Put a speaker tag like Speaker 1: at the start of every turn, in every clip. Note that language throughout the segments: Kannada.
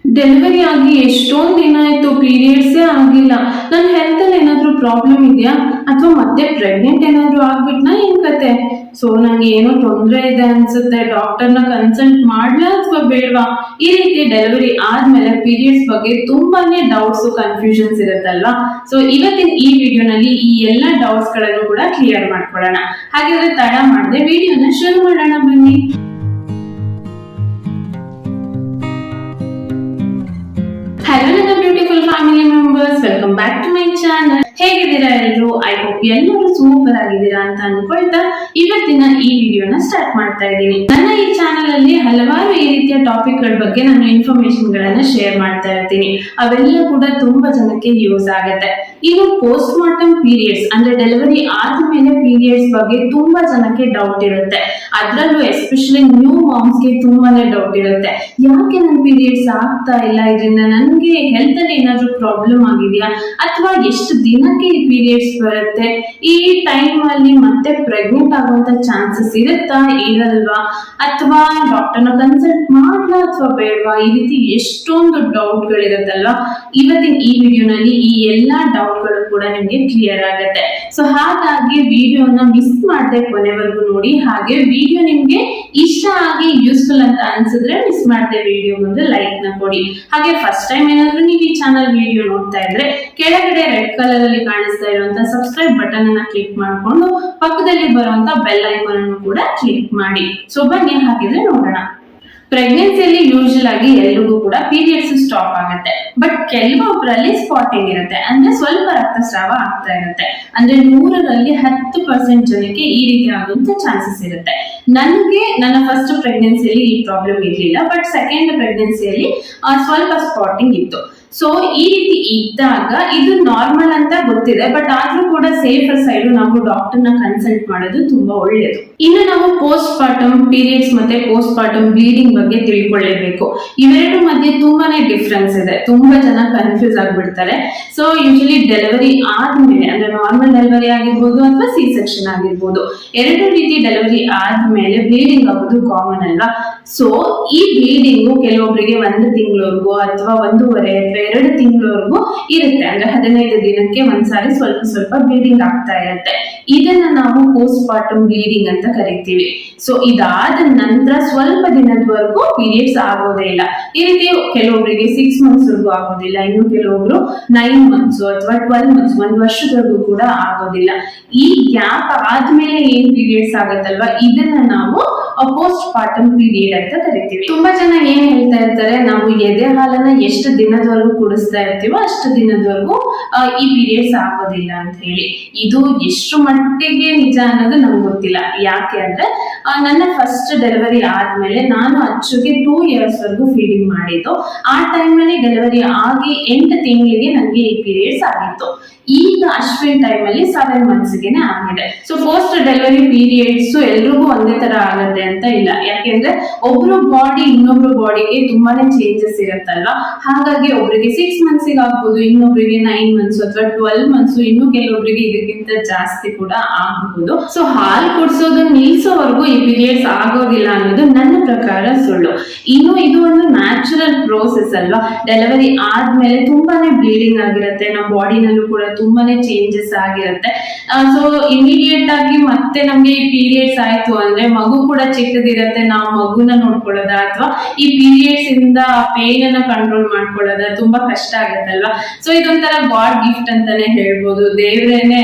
Speaker 1: ಡೆಲಿವರಿ ಆಗಿ ಎಷ್ಟೊಂದ್ ದಿನ ಆಯ್ತು, ಪೀರಿಯಡ್ಸೇ ಆಗಿಲ್ಲ. ನನ್ನ ಹೆಲ್ತ್ ಅಲ್ಲಿ ಏನಾದ್ರೂ ಪ್ರಾಬ್ಲಮ್ ಇದೆಯಾ ಅಥವಾ ಮತ್ತೆ ಪ್ರೆಗ್ನೆಂಟ್ ಏನಾದ್ರೂ ಆಗ್ಬಿಟ್ನಾ ಏನ್ ಕತೆ? ಸೊ ನಂಗೆ ಏನೋ ತೊಂದರೆ ಇದೆ ಅನ್ಸುತ್ತೆ. ಡಾಕ್ಟರ್ನ ಕನ್ಸಲ್ಟ್ ಮಾಡ್ಲಾ ಅಥವಾ ಬೇಡವಾ? ಈ ರೀತಿ ಡೆಲಿವರಿ ಆದ್ಮೇಲೆ ಪೀರಿಯಡ್ಸ್ ಬಗ್ಗೆ ತುಂಬಾನೇ ಡೌಟ್ಸ್, ಕನ್ಫ್ಯೂಷನ್ಸ್ ಇರುತ್ತಲ್ವಾ? ಸೊ ಇವತ್ತಿನ ಈ ವಿಡಿಯೋನಲ್ಲಿ ಈ ಎಲ್ಲ ಡೌಟ್ಸ್ ಗಳನ್ನು ಕೂಡ ಕ್ಲಿಯರ್ ಮಾಡ್ಕೊಳ್ಳೋಣ. ಹಾಗಾದ್ರೆ ತಡ ಮಾಡದೆ ವಿಡಿಯೋನ ಶುರು ಮಾಡೋಣ, ಬನ್ನಿ. ಹಲೋ ನನ್ನ beautiful family members, welcome back to my channel. ಹೇಗಿದ್ದೀರಾ ಎಲ್ಲರೂ? ಐ ಹೋಪ್ ಎಲ್ಲರೂ ಸೂಪರ್ ಆಗಿದ್ದೀರಾ ಅಂತ ಅನ್ಕೊಳ್ತಾ ಇವತ್ತಿನ ಈ ವಿಡಿಯೋನ ಸ್ಟಾರ್ಟ್ ಮಾಡ್ತಾ ಇದ್ದೀನಿ. ನನ್ನ ಈ ಚಾನಲ್ ಅಲ್ಲಿ ಹಲವಾರು ಈ ರೀತಿಯ ಟಾಪಿಕ್ ಗಳ ಬಗ್ಗೆ ನಾನು ಇನ್ಫಾರ್ಮೇಶನ್ ಗಳನ್ನ ಶೇರ್ ಮಾಡ್ತಾ ಇರ್ತೀನಿ. ಅವೆಲ್ಲ ಕೂಡ ತುಂಬಾ ಜನಕ್ಕೆ ಯೂಸ್ ಆಗುತ್ತೆ. ಇನ್ನು ಪೋಸ್ಟ್ ಮಾರ್ಟಮ್ ಪೀರಿಯಡ್ಸ್ ಅಂದ್ರೆ ಡೆಲಿವರಿ ಆದ್ಮೇಲೆ ಪೀರಿಯಡ್ಸ್ ಬಗ್ಗೆ ತುಂಬಾ ಜನಕ್ಕೆ ಡೌಟ್ ಇರುತ್ತೆ. ಅದ್ರಲ್ಲೂ ಎಸ್ಪೆಷಲಿ ನ್ಯೂ ಮಾಮ್ಸ್ ಗೆ ತುಂಬಾನೇ ಡೌಟ್ ಇರುತ್ತೆ. ಯಾಕೆ ನನ್ ಪೀರಿಯಡ್ಸ್ ಆಗ್ತಾ ಇಲ್ಲ? ಇದರಿಂದ ನನ್ಗೆ ಹೆಲ್ತ್ ಅಲ್ಲಿ ಏನಾದ್ರೂ ಪ್ರಾಬ್ಲಮ್ ಆಗಿದೆಯಾ ಅಥವಾ ಎಷ್ಟು ದಿನಕ್ಕೆ ಈ ಪೀರಿಯಡ್ಸ್ ಬರುತ್ತೆ? ಈ ಟೈಮ್ ಅಲ್ಲಿ ಮತ್ತೆ ಪ್ರೆಗ್ನೆಂಟ್ ಆಗುವಂತ ಚಾನ್ಸಸ್ ಇರುತ್ತಾ ಇರಲ್ವಾ? ಅಥವಾ ಡಾಕ್ಟರ್ನ ಕನ್ಸಲ್ಟ್ ಮಾಡ್ಲಾ ಅಥವಾ ಬೇಡವಾ? ಈ ರೀತಿ ಎಷ್ಟೊಂದು ಡೌಟ್ ಗಳಿರುತ್ತಲ್ವಾ? ಇವತ್ತಿನ ಈ ವಿಡಿಯೋನಲ್ಲಿ ಈ ಎಲ್ಲಾ ಡೌಟ್ ಗಳು ಕೂಡ ನಿಮ್ಗೆ ಕ್ಲಿಯರ್ ಆಗುತ್ತೆ. ಸೊ ಹಾಗಾಗಿ ವಿಡಿಯೋನ ಮಿಸ್ ಮಾಡದೆ ಕೊನೆವರೆಗೂ ನೋಡಿ. ಹಾಗೆ ವಿಡಿಯೋ ನಿಮ್ಗೆ ಇಷ್ಟ ಆಗಿ ಯೂಸ್ಫುಲ್ ಅಂತ ಅನ್ಸಿದ್ರೆ ಮಿಸ್ ಮಾಡದೆ ವಿಡಿಯೋ ಒಂದು ಲೈಕ್ ನ ಕೊಡಿ. ಹಾಗೆ ಫಸ್ಟ್ ಟೈಮ್ ಏನಾದ್ರೂ ನೀವು ಈ ಚಾನಲ್ ವಿಡಿಯೋ ನೋಡ್ತಾ ಇದ್ರೆ ಕೆಳಗಡೆ ರೆಡ್ ಕಲರ್ ಅಲ್ಲಿ ಕಾಣಿಸ್ತಾ ಇರುವಂತ ಸಬ್ಸ್ಕ್ರೈಬ್ ಬಟನ್ ಅನ್ನ ಕ್ಲಿಕ್ ಮಾಡ್ಕೊಂಡು ಪಕ್ಕದಲ್ಲಿ ಬರುವಂತ ಬೆಲ್ ಐಕಾನ್ ಅನ್ನು ಕೂಡ ಕ್ಲಿಕ್ ಮಾಡಿ. ಸೊ ಬನ್ನಿ ಹಾಗಿದ್ರೆ ನೋಡೋಣ. ಪ್ರೆಗ್ನೆನ್ಸಿಯಲ್ಲಿ ಯೂಶುವಲ್ ಆಗಿ ಎಲ್ರಿಗೂ ಕೂಡ ಪೀರಿಯಡ್ಸ್ ಸ್ಟಾಪ್ ಆಗುತ್ತೆ. ಬಟ್ ಕೆಲವೊಬ್ಬರಲ್ಲಿ ಸ್ಪಾಟಿಂಗ್ ಇರುತ್ತೆ, ಅಂದ್ರೆ ಸ್ವಲ್ಪ ರಕ್ತಸ್ರಾವ ಆಗ್ತಾ ಇರುತ್ತೆ. ಅಂದ್ರೆ 100ರಲ್ಲಿ 10% ಜನಕ್ಕೆ ಈ ರೀತಿ ಆಗುವಂತ ಚಾನ್ಸಸ್ ಇರುತ್ತೆ. ನನಗೆ ನನ್ನ ಫಸ್ಟ್ ಪ್ರೆಗ್ನೆನ್ಸಿಯಲ್ಲಿ ಈ ಪ್ರಾಬ್ಲಮ್ ಇರಲಿಲ್ಲ, ಬಟ್ ಸೆಕೆಂಡ್ ಪ್ರೆಗ್ನೆನ್ಸಿಯಲ್ಲಿ ಸ್ವಲ್ಪ ಸ್ಪಾಟಿಂಗ್ ಇತ್ತು. ಸೊ ಈ ರೀತಿ ಇದ್ದಾಗ ಇದು ನಾರ್ಮಲ್ ಅಂತ ಗೊತ್ತಿದೆ, ಬಟ್ ಆದ್ರೂ ಕೂಡ ಸೇಫರ್ ಸೈಡ್ ನಾವು ಡಾಕ್ಟರ್ನ ಕನ್ಸಲ್ಟ್ ಮಾಡೋದು ತುಂಬಾ ಒಳ್ಳೆಯದು. ಇನ್ನು ನಾವು ಪೋಸ್ಟ್ ಪಾರ್ಟಮ್ ಪೀರಿಯಡ್ಸ್ ಮತ್ತೆ ಪೋಸ್ಟ್ ಪಾರ್ಟಮ್ ಬ್ಲೀಡಿಂಗ್ ಬಗ್ಗೆ ತಿಳ್ಕೊಳ್ಳೇಬೇಕು. ಇವೆರಡು ಮಧ್ಯೆ ತುಂಬಾನೇ ಡಿಫ್ರೆನ್ಸ್ ಇದೆ. ತುಂಬಾ ಜನ ಕನ್ಫ್ಯೂಸ್ ಆಗ್ಬಿಡ್ತಾರೆ. ಸೊ ಯೂಶಲಿ ಡೆಲಿವರಿ ಆದ್ಮೇಲೆ ಅಂದ್ರೆ ನಾರ್ಮಲ್ ಡೆಲಿವರಿ ಆಗಿರ್ಬೋದು ಅಥವಾ ಸಿ ಸೆಕ್ಷನ್ ಆಗಿರ್ಬೋದು, ಎರಡು ರೀತಿ ಡೆಲಿವರಿ ಆದ್ಮೇಲೆ ಬ್ಲೀಡಿಂಗ್ ಆಗೋದು ಕಾಮನ್ ಅಲ್ವಾ? ಸೊ ಈ ಬ್ಲೀಡಿಂಗು ಕೆಲವೊಬ್ಬರಿಗೆ 1 ತಿಂಗಳವರೆಗೂ ಅಥವಾ 1.5 ಅಥವಾ 2 ತಿಂಗಳವರೆಗೂ ಇರುತ್ತೆ. ಅಂದ್ರೆ 15 ದಿನಕ್ಕೆ ಒಂದ್ಸಾರಿ ಸ್ವಲ್ಪ ಸ್ವಲ್ಪ ಬ್ಲೀಡಿಂಗ್ ಆಗ್ತಾ ಇರುತ್ತೆ. ಇದನ್ನ ನಾವು ಪೋಸ್ಟ್ ಪಾರ್ಟಮ್ ಬ್ಲೀಡಿಂಗ್ ಅಂತ ಕರಿತೀವಿ. ಸೊ ಇದಾದ ನಂತರ ಸ್ವಲ್ಪ ದಿನದವರೆಗೂ ಪೀರಿಯಡ್ಸ್ ಆಗೋದೇ ಇಲ್ಲ. ಈ ರೀತಿ ಕೆಲವೊಬ್ಬರಿಗೆ 6 ಮಂತ್ಸ್ ವರೆಗೂ ಆಗೋದಿಲ್ಲ, ಇನ್ನು ಕೆಲವೊಬ್ರು 9 ಮಂತ್ಸ್ ಅಥವಾ 12 ಮಂತ್ಸ್ 1 ವರ್ಷದವರೆಗೂ ಕೂಡ ಆಗೋದಿಲ್ಲ. ಈ ಗ್ಯಾಪ್ ಆದ್ಮೇಲೆ ಏನ್ ಪೀರಿಯಡ್ಸ್ ಆಗತ್ತಲ್ವಾ, ಇದನ್ನ ನಾವು ಪೋಸ್ಟ್ ಪಾರ್ಟಮ್ ಪೀರಿಯಡ್ ಅಂತ ಕರಿತೀವಿ. ತುಂಬಾ ಜನ ಏನ್ ಹೇಳ್ತಾ ಇರ್ತಾರೆ, ನಾವು ಎದೆ ಹಾಲನ್ನ ಎಷ್ಟು ದಿನದವರೆಗೂ ಕುಡಿಸ್ತಾ ಇರ್ತೀವೋ ಅಷ್ಟು ದಿನದವರೆಗೂ ಈ ಪೀರಿಯಡ್ಸ್ ಆಗೋದಿಲ್ಲ ಅಂತ ಹೇಳಿ. ಇದು ಎಷ್ಟು ಮಟ್ಟಿಗೆ ನಿಜ ಅನ್ನೋದು ನಮ್ಗೆ ಗೊತ್ತಿಲ್ಲ. ಯಾಕೆ ಅಂದ್ರೆ ನನ್ನ ಫಸ್ಟ್ ಡೆಲಿವರಿ ಆದ್ಮೇಲೆ ನಾನು ಅಚ್ಚುಗೆ 2 ಇಯರ್ಸ್ ವರೆಗೂ ಫೀಡಿಂಗ್ ಮಾಡಿದ್ದು. ಆ ಟೈಮಲ್ಲಿ ಡೆಲಿವರಿ ಆಗಿ 8 ತಿಂಗಳಿಗೆ ನನಗೆ ಈ ಪೀರಿಯಡ್ಸ್ ಆಗಿತ್ತು. ಈಗ ಅಶ್ವಿನ್ ಟೈಮ್ ಅಲ್ಲಿ 7 ಮಂತ್ಸ್ ಗೆನೆ ಆಗಿದೆ. ಸೊ ಪೋಸ್ಟ್ ಡೆಲಿವರಿ ಪೀರಿಯಡ್ಸ್ ಎಲ್ರಿಗೂ ಒಂದೇ ತರ ಆಗತ್ತೆ ಅಂತ ಇಲ್ಲ. ಯಾಕೆಂದ್ರೆ ಒಬ್ರು ಬಾಡಿ ಇನ್ನೊಬ್ರು ಬಾಡಿಗೆ ತುಂಬಾನೇ ಚೇಂಜಸ್ ಇರುತ್ತಲ್ವಾ? ಹಾಗಾಗಿ ಒಬ್ರಿಗೆ 6 ಮಂತ್ಸ್ ಆಗ್ಬಹುದು, ಇನ್ನೊಬ್ರಿಗೆ 9 ಮಂತ್ಸ್ ಅಥವಾ 12 ಮಂತ್ಸ್, ಇನ್ನು ಕೆಲವೊಬ್ಬರಿಗೆ ಇದಕ್ಕಿಂತ ಜಾಸ್ತಿ ಕೂಡ ಆಗಬಹುದು. ಸೊ ಹಾಲು ಕುಡಿಸೋದು ನಿಲ್ಸೋವರೆಗೂ ಈ ಪೀರಿಯಡ್ಸ್ ಆಗೋದಿಲ್ಲ ಅನ್ನೋದು ನನ್ನ ಪ್ರಕಾರ ಸುಳ್ಳು. ಇನ್ನು ಇದು ಒಂದು ನ್ಯಾಚುರಲ್ ಪ್ರೋಸೆಸ್ ಅಲ್ವಾ? ಡೆಲಿವರಿ ಆದ್ಮೇಲೆ ತುಂಬಾನೇ ಬ್ಲೀಡಿಂಗ್ ಆಗಿರುತ್ತೆ, ನಮ್ಮ ಬಾಡಿನಲ್ಲೂ ಕೂಡ ತುಂಬಾನೇ ಚೇಂಜಸ್ ಆಗಿರುತ್ತೆ. ಸೊ ಇಮಿಡಿಯೇಟ್ ಆಗಿ ಮತ್ತೆ ನಮ್ಗೆ ಈ ಪೀರಿಯಡ್ಸ್ ಆಯ್ತು ಅಂದ್ರೆ ಮಗು ಕೂಡ ಚಿಕ್ಕದಿರುತ್ತೆ, ನಾವು ಮಗುನ ನೋಡ್ಕೊಳ್ಳೋದ ಅಥವಾ ಈ ಪೀರಿಯಡ್ಸ್ ಇಂದ ಪೇನ್ ಅನ್ನ ಕಂಟ್ರೋಲ್ ಮಾಡ್ಕೊಳ್ಳೋದ ತುಂಬಾ ಕಷ್ಟ ಆಗುತ್ತಲ್ವಾ? ಸೊ ಇದೊಂಥರ ಗಾಡ್ ಗಿಫ್ಟ್ ಅಂತಾನೆ ಹೇಳ್ಬೋದು. ದೇವ್ರೇನೆ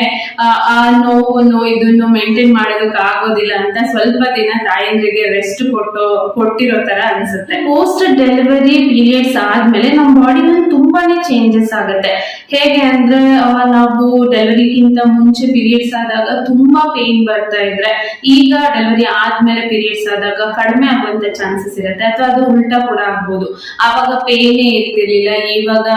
Speaker 1: ಆ ನೋವನ್ನು ಇದನ್ನು ಮೇಂಟೈನ್ ಮಾಡೋದಕ್ಕೆ ಆಗೋದಿಲ್ಲ ಅಂತ ಸ್ವಲ್ಪ ದಿನ ತಾಯಂದ್ರಿಗೆ ರೆಸ್ಟ್ ಕೊಟ್ಟಿರೋ ತರ ಅನ್ಸುತ್ತೆ. ಪೋಸ್ಟ್ ಡೆಲಿವರಿ ಪೀರಿಯಡ್ಸ್ ಆದ್ಮೇಲೆ ನಮ್ಮ ಬಾಡಿನಲ್ಲಿ ತುಂಬಾನೇ ಚೇಂಜಸ್ ಆಗುತ್ತೆ. ಹೇಗೆ ಅಂದ್ರೆ ನಾವು ಡೆಲಿವರಿಗಿಂತ ಮುಂಚೆ ಪೀರಿಯಡ್ಸ್ ಆದಾಗ ತುಂಬಾ ಪೇನ್ ಬರ್ತಾ ಇದ್ರೆ, ಈಗ ಡೆಲಿವರಿ ಆದ್ಮೇಲೆ ಪೀರಿಯಡ್ಸ್ ಆದಾಗ ಕಡಿಮೆ ಆಗುವಂತ ಚಾನ್ಸಸ್ ಇರುತ್ತೆ. ಅಥವಾ ಅದು ಉಲ್ಟಾ ಕೂಡ ಆಗ್ಬೋದು. ಆವಾಗ ಪೇನೇ ಇರ್ತಿರ್ಲಿಲ್ಲ, ಇವಾಗ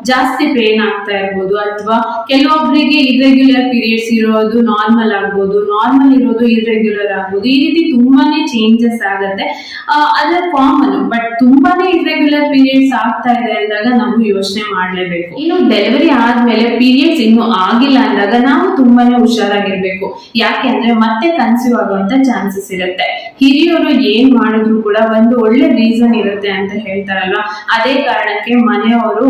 Speaker 1: ಜಾಸ್ತಿ ಪೇನ್ ಆಗ್ತಾ ಇರ್ಬೋದು, ಅಥವಾ ಕೆಲವೊಬ್ಬರಿಗೆ ಇರ್ರೆಗ್ಯುಲರ್ ಪೀರಿಯಡ್ಸ್ ಇರೋದು ನಾರ್ಮಲ್ ಆಗ್ಬೋದು, ನಾರ್ಮಲ್ ಇರೋದು ಇರ್ರೆಗ್ಯುಲರ್ ಆಗ್ಬೋದು. ಈ ರೀತಿ ತುಂಬಾನೇ ಚೇಂಜಸ್ ಆಗತ್ತೆ. ಅದ್ರ ಕಾಮನ್. ಬಟ್ ತುಂಬಾನೇ ಇರ್ರೆಗ್ಯುಲರ್ ಪೀರಿಯಡ್ಸ್ ಆಗ್ತಾ ಇದೆ ಅಂದಾಗ ನಾವು ಯೋಚನೆ ಮಾಡ್ಲೇಬೇಕು. ಇನ್ನು ಡೆಲಿವರಿ ಆದ್ಮೇಲೆ ಪೀರಿಯಡ್ಸ್ ಇನ್ನು ಆಗಿಲ್ಲ ಅಂದಾಗ ನಾವು ತುಂಬಾನೇ ಹುಷಾರಾಗಿರ್ಬೇಕು. ಯಾಕೆ ಅಂದ್ರೆ ಮತ್ತೆ ಕನ್ಸೀವ್ ಆಗುವಂತ ಚಾನ್ಸಸ್ ಇರುತ್ತೆ. ಹಿರಿಯವರು ಏನ್ ಮಾಡಿದ್ರು ಕೂಡ ಒಂದು ಒಳ್ಳೆ ರೀಸನ್ ಇರುತ್ತೆ ಅಂತ ಹೇಳ್ತಾರಲ್ವಾ, ಅದೇ ಕಾರಣಕ್ಕೆ ಮನೆಯವರು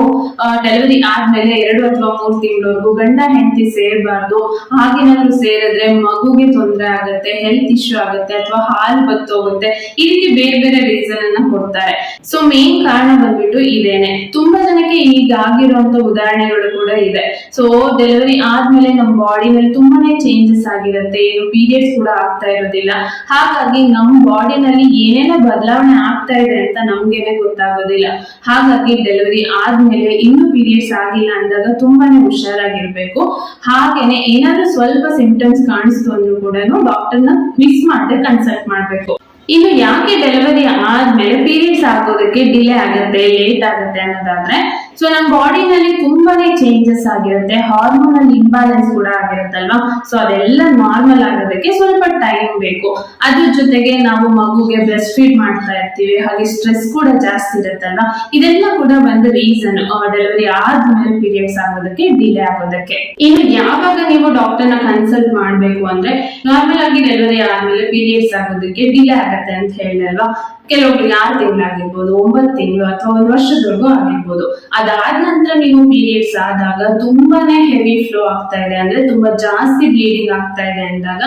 Speaker 1: ಡೆಲಿವರಿ ಆದ್ಮೇಲೆ 2 ಅಥವಾ 3 ತಿಂಗಳವರೆಗೂ ಗಂಡ ಹೆಂಡತಿ ಸೇರ್ಬಾರ್ದು. ಹಾಗೇನಾದ್ರು ಸೇರಿದ್ರೆ ಮಗುಗೆ ತೊಂದರೆ ಆಗುತ್ತೆ, ಹೆಲ್ತ್ ಇಶ್ಯೂ ಆಗುತ್ತೆ, ಅಥವಾ ಹಾಲು ಬತ್ತೋಗುತ್ತೆ. ಈ ರೀತಿ ಬೇರೆ ಬೇರೆ ರೀಸನ್ ಅನ್ನ ಕೊಡ್ತಾರೆ. ಸೊ ಮೇನ್ ಕಾರಣ ಬಂದ್ಬಿಟ್ಟು ಇದೇನೆ. ತುಂಬಾ ಜನಕ್ಕೆ ಈಗ ಆಗಿರುವಂತ ಉದಾಹರಣೆಗಳು ಕೂಡ ಇದೆ. ಸೊ ಡೆಲಿವರಿ ಆದ್ಮೇಲೆ ನಮ್ಮ ಬಾಡಿನಲ್ಲಿ ತುಂಬಾನೇ ಚೇಂಜಸ್ ಆಗಿರುತ್ತೆ, ಏನು ಪೀರಿಯಡ್ಸ್ ಕೂಡ ಆಗ್ತಾ ಇರೋದಿಲ್ಲ. ಹಾಗಾಗಿ ನಮ್ಮ ಬಾಡಿನಲ್ಲಿ ಏನೇನೋ ಬದಲಾವಣೆ ಆಗ್ತಾ ಇದೆ ಅಂತ ನಮ್ಗೇನೆ ಗೊತ್ತಾಗೋದಿಲ್ಲ. ಹಾಗಾಗಿ ಡೆಲಿವರಿ ಆದ್ಮೇಲೆ ಇನ್ನು ಪೀರಿಯಡ್ಸ್ ಆಗಿಲ್ಲ ಅಂದಾಗ ತುಂಬಾನೇ ಹುಷಾರಾಗಿರ್ಬೇಕು. ಹಾಗೇನೆ ಏನಾದ್ರೂ ಸ್ವಲ್ಪ ಸಿಂಪ್ಟಮ್ಸ್ ಕಾಣಿಸ್ತು ಅಂದ್ರೂ ಕೂಡ ಡಾಕ್ಟರ್ನ ಮಿಸ್ ಮಾಡದೆ ಕನ್ಸಲ್ಟ್ ಮಾಡ್ಬೇಕು. ಇನ್ನು ಯಾಕೆ ಡೆಲಿವರಿ ಆದ್ಮೇಲೆ ಪೀರಿಯಡ್ಸ್ ಆಗೋದಕ್ಕೆ ಡಿಲೇ ಆಗುತ್ತೆ, ಲೇಟ್ ಆಗುತ್ತೆ ಅನ್ನೋದಾದ್ರೆ, ಸೊ ನಮ್ಮ ಬಾಡಿನಲ್ಲಿ ತುಂಬಾನೇ ಚೇಂಜಸ್ ಆಗಿರುತ್ತೆ, ಹಾರ್ಮೋನಲ್ ಇಂಬ್ಯಾಲೆನ್ಸ್ ಕೂಡ ಆಗಿರುತ್ತಲ್ವಾ. ಸೊ ಅದೆಲ್ಲ ನಾರ್ಮಲ್ ಆಗೋದಕ್ಕೆ ಸ್ವಲ್ಪ ಟೈಮ್ ಬೇಕು. ಅದ್ರ ಜೊತೆಗೆ ನಾವು ಮಗುಗೆ ಬ್ರೆಸ್ಟ್ ಫೀಡ್ ಮಾಡ್ತಾ ಇರ್ತೀವಿ, ಹಾಗೆ ಸ್ಟ್ರೆಸ್ ಕೂಡ ಜಾಸ್ತಿ ಇರುತ್ತಲ್ವಾ. ಇದೆಲ್ಲ ಕೂಡ ಒಂದು ರೀಸನ್ ಡೆಲಿವರಿ ಆದ್ಮೇಲೆ ಪೀರಿಯಡ್ಸ್ ಆಗೋದಕ್ಕೆ ಡಿಲೇ ಆಗೋದಕ್ಕೆ. ಇನ್ನು ಯಾವಾಗ ನೀವು ಡಾಕ್ಟರ್ನ ಕನ್ಸಲ್ಟ್ ಮಾಡ್ಬೇಕು ಅಂದ್ರೆ, ನಾರ್ಮಲ್ ಆಗಿ ಡೆಲಿವರಿ ಆದ್ಮೇಲೆ ಪೀರಿಯಡ್ಸ್ ಆಗೋದಕ್ಕೆ ಡಿಲೇ ಆಗುತ್ತೆ ಅಂತ ಹೇಳಿಲ್ವಾ. ಕೆಲವೊಬ್ರಿಗೆ 6 ತಿಂಗಳಾಗಿರ್ಬೋದು, 9 ತಿಂಗಳು ಅಥವಾ 1 ವರ್ಷದವರೆಗೂ ಆಗಿರ್ಬೋದು. ಅದಾದ ನಂತರ ನೀವು ಪೀರಿಯಡ್ಸ್ ಆದಾಗ ತುಂಬಾನೇ ಹೆವಿ ಫ್ಲೋ ಆಗ್ತಾ ಇದೆ, ಅಂದ್ರೆ ತುಂಬಾ ಜಾಸ್ತಿ ಬ್ಲೀಡಿಂಗ್ ಆಗ್ತಾ ಇದೆ ಅಂದಾಗ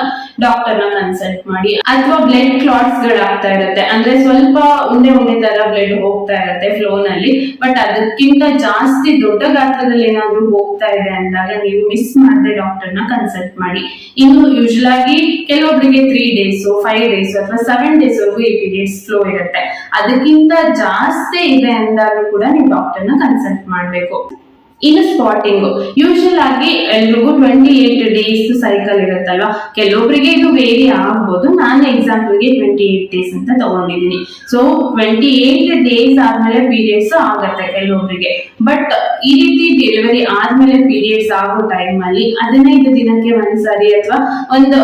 Speaker 1: ಡಾಕ್ಟರ್ನ ಕನ್ಸಲ್ಟ್ ಮಾಡಿ. ಅಥವಾ ಬ್ಲಡ್ ಕ್ಲಾಟ್ಸ್ ಗಳಾಗ್ತಾ ಇರುತ್ತೆ, ಅಂದ್ರೆ ಸ್ವಲ್ಪ ಉಂಡೆ ತರ ಬ್ಲಡ್ ಹೋಗ್ತಾ ಇರುತ್ತೆ ಫ್ಲೋ ನಲ್ಲಿ, ಬಟ್ ಅದಕ್ಕಿಂತ ಜಾಸ್ತಿ ದೊಡ್ಡ ಗಾತ್ರದಲ್ಲಿ ಏನಾದ್ರೂ ಹೋಗ್ತಾ ಇದೆ ಅಂದಾಗ ನೀವು ಮಿಸ್ ಮಾಡದೆ ಡಾಕ್ಟರ್ನ ಕನ್ಸಲ್ಟ್ ಮಾಡಿ. ಇನ್ನು ಯೂಶುವಲ್ ಆಗಿ ಕೆಲವೊಬ್ಬರಿಗೆ 3 ಡೇಸ್ 5 ಡೇಸ್ ಅಥವಾ 7 ಡೇಸ್ ವರೆಗೂ ಈ ಪೀರಿಯಡ್ಸ್ ಫ್ಲೋ ಇರುತ್ತೆ. ಅದಕ್ಕಿಂತ ಜಾಸ್ತಿ ಇದೆ ಅಂದಾಗ ಕೂಡ ನೀವು ಡಾಕ್ಟರ್ನ ಕನ್ಸಲ್ಟ್ ಮಾಡ್ಬೇಕು. ಇನ್ನು ಸ್ಪಾಟಿಂಗ್ ಯೂಶುವಲ್ ಆಗಿ ಎಲ್ರಿಗೂ 28 ಡೇಸ್ ಸೈಕಲ್ ಇರುತ್ತಲ್ವಾ. ಕೆಲವೊಬ್ಬರಿಗೆ ಇದು ವೇರಿ ಆಗ್ಬೋದು. ನಾನು ಎಕ್ಸಾಂಪಲ್ಗೆ 28 ಡೇಸ್ ಅಂತ ತಗೊಂಡಿದ್ದೀನಿ. ಸೊ 28 ಡೇಸ್ ಆದ್ಮೇಲೆ ಪೀರಿಯಡ್ಸ್ ಆಗತ್ತೆ ಕೆಲವೊಬ್ಬರಿಗೆ. ಬಟ್ ಈ ರೀತಿ ಡೆಲಿವರಿ ಆದ್ಮೇಲೆ ಪೀರಿಯಡ್ಸ್ ಆಗೋ ಟೈಮ್ ಅಲ್ಲಿ 15 ದಿನಕ್ಕೆ ಒಂದ್ಸಾರಿ ಅಥವಾ ಒಂದು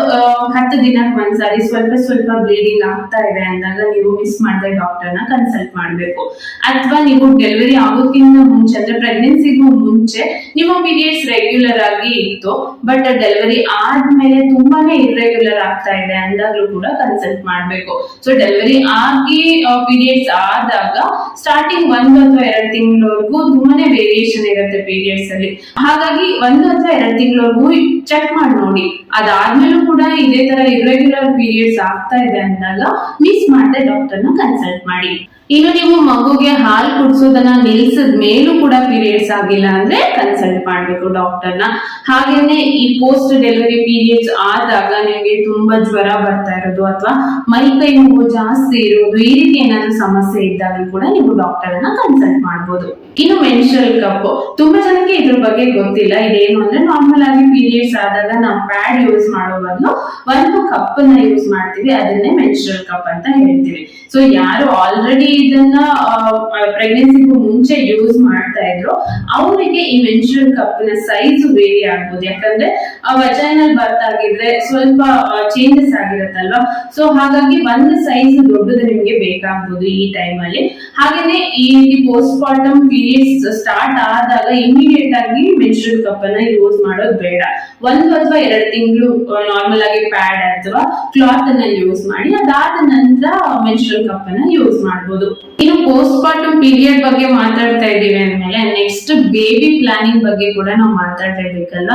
Speaker 1: 10 ದಿನಕ್ಕೆ ಒಂದ್ಸಾರಿ ಸ್ವಲ್ಪ ಬ್ಲೀಡಿಂಗ್ ಆಗ್ತಾ ಇದೆ ಅಂದಾಗ ನೀವು ಮಿಸ್ ಮಾಡದೆ ಡಾಕ್ಟರ್ನ ಕನ್ಸಲ್ಟ್ ಮಾಡ್ಬೇಕು. ಅಥವಾ ನೀವು ಡೆಲಿವರಿ ಆಗೋಕ್ಕಿಂತ ಮುಂಚೆ ಅಂದ್ರೆ ಪ್ರೆಗ್ನೆನ್ಸಿಗೂ ಮುಂಚೆ ನಿಮ್ಮ ಪೀರಿಯಡ್ಸ್ ರೆಗ್ಯುಲರ್ ಆಗಿ ಇತ್ತು, ಬಟ್ ಡೆಲಿವರಿ ಆದ್ಮೇಲೆ ತುಂಬಾನೇ ಇರ್ರೆಗ್ಯುಲರ್ ಆಗ್ತಾ ಇದೆ ಅಂದಾಗ್ಲೂ ಕೂಡ ಕನ್ಸಲ್ಟ್ ಮಾಡ್ಬೇಕು. ಸೊ ಡೆಲಿವರಿ ಆಗಿ ಪೀರಿಯಡ್ಸ್ ಆದಾಗ ಸ್ಟಾರ್ಟಿಂಗ್ 1 ಅಥವಾ 2 ತಿಂಗಳವರೆಗೂ ತುಂಬಾನೇ ವೇರಿಯೇಷನ್ ಇರುತ್ತೆ ಪೀರಿಯಡ್ಸ್ ಅಲ್ಲಿ. ಹಾಗಾಗಿ 1 ಅಥವಾ 2 ತಿಂಗಳವರೆಗೂ ಚೆಕ್ ಮಾಡಿ ನೋಡಿ. ಅದಾದ್ಮೇಲೂ ಕೂಡ ಇದೇ ತರ ಇರ್ರೆಗ್ಯುಲರ್ ಪೀರಿಯಡ್ಸ್ ಆಗ್ತಾ ಇದೆ ಅಂದಾಗ ಮಿಸ್ ಮಾಡದೆ ಡಾಕ್ಟರ್ನ ಕನ್ಸಲ್ಟ್ ಮಾಡಿ. ಇನ್ನು ನೀವು ಮಗುಗೆ ಹಾಲು ಕುಡಿಸೋದನ್ನ ನಿಲ್ಸಿದ ಮೇಲೂ ಕೂಡ ಪೀರಿಯಡ್ಸ್ ಆಗಿಲ್ಲ ಅಂದ್ರೆ ಕನ್ಸಲ್ಟ್ ಮಾಡ್ಬೇಕು ಡಾಕ್ಟರ್ನ. ಹಾಗೇನೆ ಈ ಪೋಸ್ಟ್ ಡೆಲಿವರಿ ಪೀರಿಯಡ್ಸ್ ಆದಾಗ ನಿಮಗೆ ತುಂಬಾ ಜ್ವರ ಬರ್ತಾ ಇರೋದು ಅಥವಾ ಮೈ ಕೈ ನೋವು ಜಾಸ್ತಿ ಇರೋದು, ಈ ರೀತಿ ಏನಾದ್ರು ಸಮಸ್ಯೆ ಇದ್ದಾಗ ಕೂಡ ನೀವು ಡಾಕ್ಟರ್ನ ಕನ್ಸಲ್ಟ್ ಮಾಡ್ಬೋದು. ಇನ್ನು ಮೆನ್ಸ್ಟ್ರಲ್ ಕಪ್, ತುಂಬಾ ಜನಕ್ಕೆ ಇದ್ರ ಬಗ್ಗೆ ಗೊತ್ತಿಲ್ಲ. ಇದೇನು ಅಂದ್ರೆ ನಾರ್ಮಲ್ ಆಗಿ ಪೀರಿಯಡ್ಸ್ ಆದಾಗ ನಾವು ಪ್ಯಾಡ್ ಯೂಸ್ ಮಾಡೋ ಬದಲು ಒಂದು ಕಪ್ ನ ಯೂಸ್ ಮಾಡ್ತೀವಿ, ಅದನ್ನೇ ಮೆನ್ಸ್ಟ್ರಲ್ ಕಪ್ ಅಂತ ಹೇಳ್ತೀವಿ. ಸೊ ಯಾರು ಆಲ್ರೆಡಿ ಇದನ್ನ ಪ್ರೆಗ್ನೆನ್ಸಿಗೂ ಮುಂಚೆ ಯೂಸ್ ಮಾಡ್ತಾ ಇದ್ರು ಅವರಿಗೆ ಈ ಮೆನ್ಸ್ಟ್ರಲ್ ಕಪ್ ನ ಸೈಜ್ ವೇರಿ ಆಗ್ಬೋದು. ಯಾಕಂದ್ರೆ ವಜೈನಲ್ ಬರ್ತ್ ಆಗಿದ್ರೆ ಸ್ವಲ್ಪ ಚೇಂಜಸ್ ಆಗಿರುತ್ತಲ್ವಾ. ಸೊ ಹಾಗಾಗಿ ಒಂದು ಸೈಜ್ ದೊಡ್ಡದು ನಿಮ್ಗೆ ಬೇಕಾಗ್ಬೋದು ಈ ಟೈಮ್ ಅಲ್ಲಿ. ಹಾಗೇನೆ ಈ ಪೋಸ್ಟ್ ಪಾರ್ಟಮ್ ಪೀರಿಯಡ್ಸ್ ಸ್ಟಾರ್ಟ್ ಆದಾಗ ಇಮಿಡಿಯೇಟ್ ಆಗಿ ಮೆನ್ಸ್ಟ್ರಲ್ ಕಪ್ ಅನ್ನ ಯೂಸ್ ಮಾಡೋದು ಬೇಡ. 1 ಅಥವಾ 2 ತಿಂಗಳು ನಾರ್ಮಲ್ ಆಗಿ ಪ್ಯಾಡ್ ಅಥವಾ ಕ್ಲಾತ್ ಅನ್ನ ಯೂಸ್ ಮಾಡಿ, ಅದಾದ ನಂತರ ಮೆನ್ಸ್ಟ್ರಲ್ ಕಪ್ ಅನ್ನ ಯೂಸ್ ಮಾಡಬಹುದು. ಇನ್ನು ಪೋಸ್ಟ್ ಪಾರ್ಟಮ್ ಪೀರಿಯಡ್ ಬಗ್ಗೆ ಮಾತಾಡ್ತಾ ಇದ್ದೀವಿ ಅಂದ್ಮೇಲೆ ನೆಕ್ಸ್ಟ್ ಬೇಬಿ ಪ್ಲಾನಿಂಗ್ ಬಗ್ಗೆ ಕೂಡ ನಾವು ಮಾತಾಡ್ತಾ ಇರ್ಬೇಕಲ್ಲ.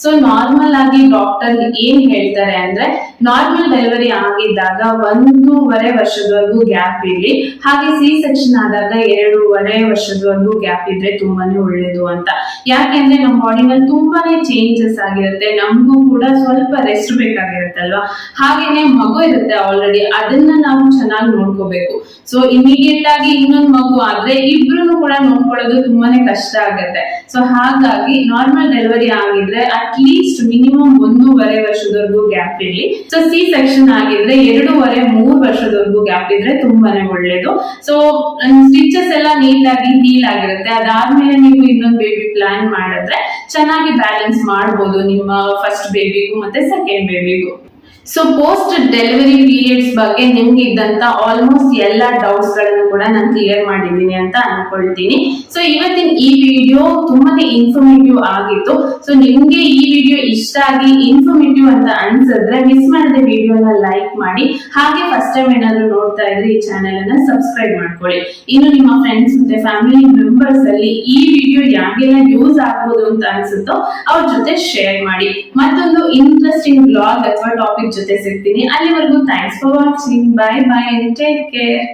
Speaker 1: ಸೊ ನಾರ್ಮಲ್ ಆಗಿ ಡಾಕ್ಟರ್ ಏನ್ ಹೇಳ್ತಾರೆ ಅಂದ್ರೆ, ನಾರ್ಮಲ್ ಡೆಲಿವರಿ ಆಗಿದ್ದಾಗ 1.5 ವರ್ಷದವರೆಗೂ ಗ್ಯಾಪ್ ಇರಲಿ, ಹಾಗೆ ಸಿ ಸೆಕ್ಷನ್ ಆದಾಗ 2.5 ವರ್ಷದವರೆಗೂ ಗ್ಯಾಪ್ ಇದ್ರೆ ತುಂಬಾನೇ ಒಳ್ಳೇದು ಅಂತ. ಯಾಕೆಂದ್ರೆ ನಮ್ಮ ಬಾಡಿನಲ್ಲಿ ತುಂಬಾನೇ ಚೇಂಜಸ್ ಆಗಿರುತ್ತೆ. ಆಗಿರುತ್ತೆ, ನಮಗೂ ಕೂಡ ಸ್ವಲ್ಪ ರೆಸ್ಟ್ ಬೇಕಾಗಿರುತ್ತಲ್ವಾ. ಹಾಗೇನೆ ಮಗು ಇರುತ್ತೆ ಆಲ್ರೆಡಿ, ಅದನ್ನ ನಾವು ಚೆನ್ನಾಗಿ ನೋಡ್ಕೋಬೇಕು. ಸೊ ಇಮಿಡಿಯೇಟ್ ಆಗಿ ಇನ್ನೊಂದು ಮಗು ಆದ್ರೆ ಇಬ್ರು ಕೂಡ ನೋಡ್ಕೊಳ್ಳೋದು ತುಂಬಾನೇ ಕಷ್ಟ ಆಗುತ್ತೆ. ಸೊ ಹಾಗಾಗಿ ನಾರ್ಮಲ್ ಡೆಲಿವರಿ ಆಗಿದ್ರೆ ಅಟ್ಲೀಸ್ಟ್ ಮಿನಿಮಮ್ 1.5 ವರ್ಷದವರೆಗೂ ಗ್ಯಾಪ್ ಇರಲಿ. ಸೊ ಸಿ ಸೆಕ್ಷನ್ ಆಗಿದ್ರೆ 2.5-3 ವರ್ಷದವರೆಗೂ ಗ್ಯಾಪ್ ಇದ್ರೆ ತುಂಬಾನೇ ಒಳ್ಳೇದು. ಸೊ ಸ್ಟಿಚಸ್ ಎಲ್ಲ ನೀಟಾಗಿ ಹೀಲ್ ಆಗಿರುತ್ತೆ. ಅದಾದ್ಮೇಲೆ ನೀವು ಇನ್ನೊಂದು ಬೇಬಿ ಪ್ಲಾನ್ ಮಾಡಿದ್ರೆ ಚೆನ್ನಾಗಿ ಬ್ಯಾಲೆನ್ಸ್ ಮಾಡ್ಬೋದು ನಿಮ್ಮ ಫಸ್ಟ್ ಬೇಬಿಗೂ ಮತ್ತೆ ಸೆಕೆಂಡ್ ಬೇಬಿಗೂ. ಸೊ ಪೋಸ್ಟ್ ಡೆಲಿವರಿ ಪೀರಿಯಡ್ಸ್ ಬಗ್ಗೆ ನಿಮ್ಗೆ ಇದ್ದಂತ ಆಲ್ಮೋಸ್ಟ್ ಎಲ್ಲ ಡೌಟ್ಸ್ ಗಳನ್ನು ಕೂಡ ನಾನು ಕ್ಲಿಯರ್ ಮಾಡಿದ್ದೀನಿ ಅಂತ ಅನ್ಕೊಳ್ತೀನಿ. ಸೊ ಇವತ್ತಿನ ಈ ವಿಡಿಯೋ ತುಂಬಾನೇ ಇನ್ಫಾರ್ಮೇಟಿವ್ ಆಗಿತ್ತು. ಸೊ ನಿಮ್ಗೆ ಈ ವಿಡಿಯೋ ಇಷ್ಟ ಆಗಿ ಇನ್ಫಾರ್ಮೇಟಿವ್ ಅಂತ ಅನ್ಸಿದ್ರೆ ಮಿಸ್ ಮಾಡದೆ ವಿಡಿಯೋನ ಲೈಕ್ ಮಾಡಿ, ಹಾಗೆ ಫಸ್ಟ್ ಟೈಮ್ ಏನಾದ್ರು ನೋಡ್ತಾ ಇದ್ರೆ ಈ ಚಾನೆಲ್ ಅನ್ನ ಸಬ್ಸ್ಕ್ರೈಬ್ ಮಾಡ್ಕೊಳ್ಳಿ. ಇನ್ನು ನಿಮ್ಮ ಫ್ರೆಂಡ್ಸ್ ಮತ್ತೆ ಫ್ಯಾಮಿಲಿ ಮೆಂಬರ್ಸ್ ಅಲ್ಲಿ ಈ ವಿಡಿಯೋ ಯಾರಿಗೆಲ್ಲ ಯೂಸ್ ಆಗ್ಬೋದು ಅಂತ ಅನ್ಸುತ್ತೋ ಅವ್ರ ಜೊತೆ ಶೇರ್ ಮಾಡಿ. ಮತ್ತೊಂದು ಇಂಟ್ರೆಸ್ಟಿಂಗ್ ಬ್ಲಾಗ್ ಅಥವಾ ಟಾಪಿಕ್ ಜೊತೆ ಸಿಗ್ತೀನಿ. ಅಲ್ಲಿವರೆಗೂ thanks for watching. Bye bye, take care.